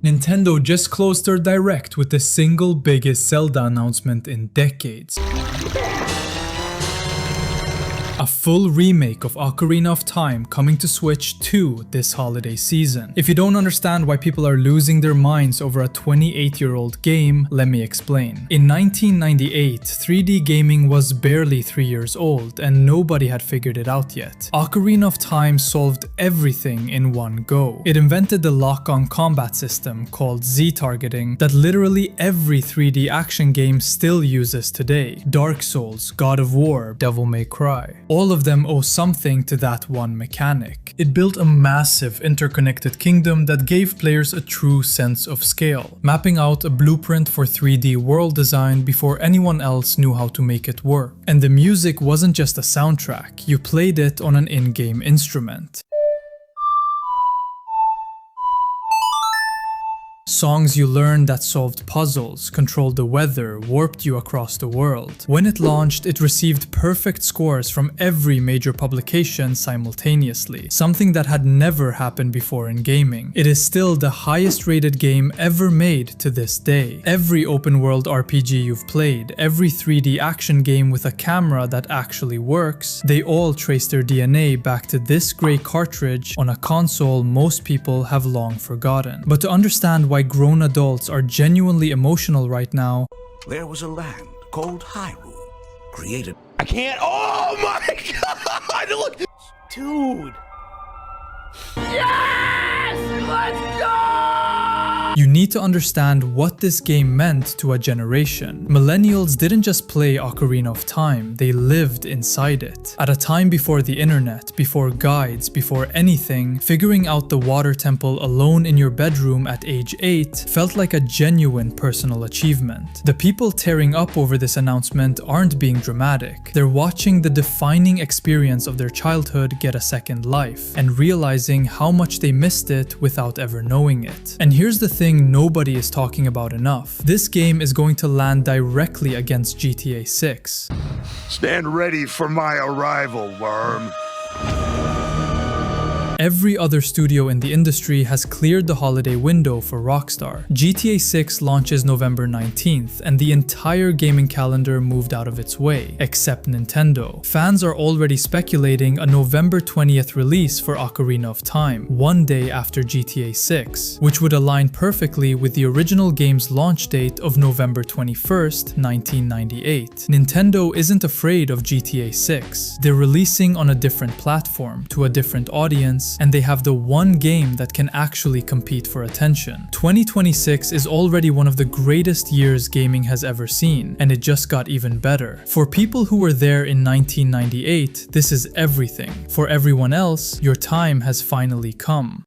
Nintendo just closed their Direct with the single biggest Zelda announcement in decades. A full remake of Ocarina of Time coming to Switch 2 this holiday season. If you don't understand why people are losing their minds over a 28-year-old game, let me explain. In 1998, 3D gaming was barely 3 years old and nobody had figured it out yet. Ocarina of Time solved everything in one go. It invented the lock-on combat system called Z-targeting that literally every 3D action game still uses today. Dark Souls, God of War, Devil May Cry. All of them owe something to that one mechanic. It built a massive interconnected kingdom that gave players a true sense of scale, mapping out a blueprint for 3D world design before anyone else knew how to make it work. And the music wasn't just a soundtrack, you played it on an in-game instrument. Songs you learned that solved puzzles, controlled the weather, warped you across the world. When it launched, it received perfect scores from every major publication simultaneously, something that had never happened before in gaming. It is still the highest rated game ever made to this day. Every open world RPG you've played, every 3D action game with a camera that actually works, they all trace their DNA back to this grey cartridge on a console most people have long forgotten. But to understand why grown adults are genuinely emotional right now, there was a land called Hyrule, created. I can't. Oh my god! Look, dude. Yes! Let's go! you need to understand what this game meant to a generation. Millennials didn't just play Ocarina of Time, they lived inside it. At a time before the internet, before guides, before anything, figuring out the water temple alone in your bedroom at age 8 felt like a genuine personal achievement. The people tearing up over this announcement aren't being dramatic. They're watching the defining experience of their childhood get a second life, and realizing how much they missed it without ever knowing it. And here's the thing nobody is talking about enough. This game is going to land directly against GTA 6. Stand ready for my arrival, worm. Every other studio in the industry has cleared the holiday window for Rockstar. GTA 6 launches November 19th, and the entire gaming calendar moved out of its way, except Nintendo. Fans are already speculating a November 20th release for Ocarina of Time, one day after GTA 6, which would align perfectly with the original game's launch date of November 21st, 1998. Nintendo isn't afraid of GTA 6. They're releasing on a different platform, to a different audience, and they have the one game that can actually compete for attention. 2026 is already one of the greatest years gaming has ever seen, and it just got even better. For people who were there in 1998, this is everything. For everyone else, your time has finally come.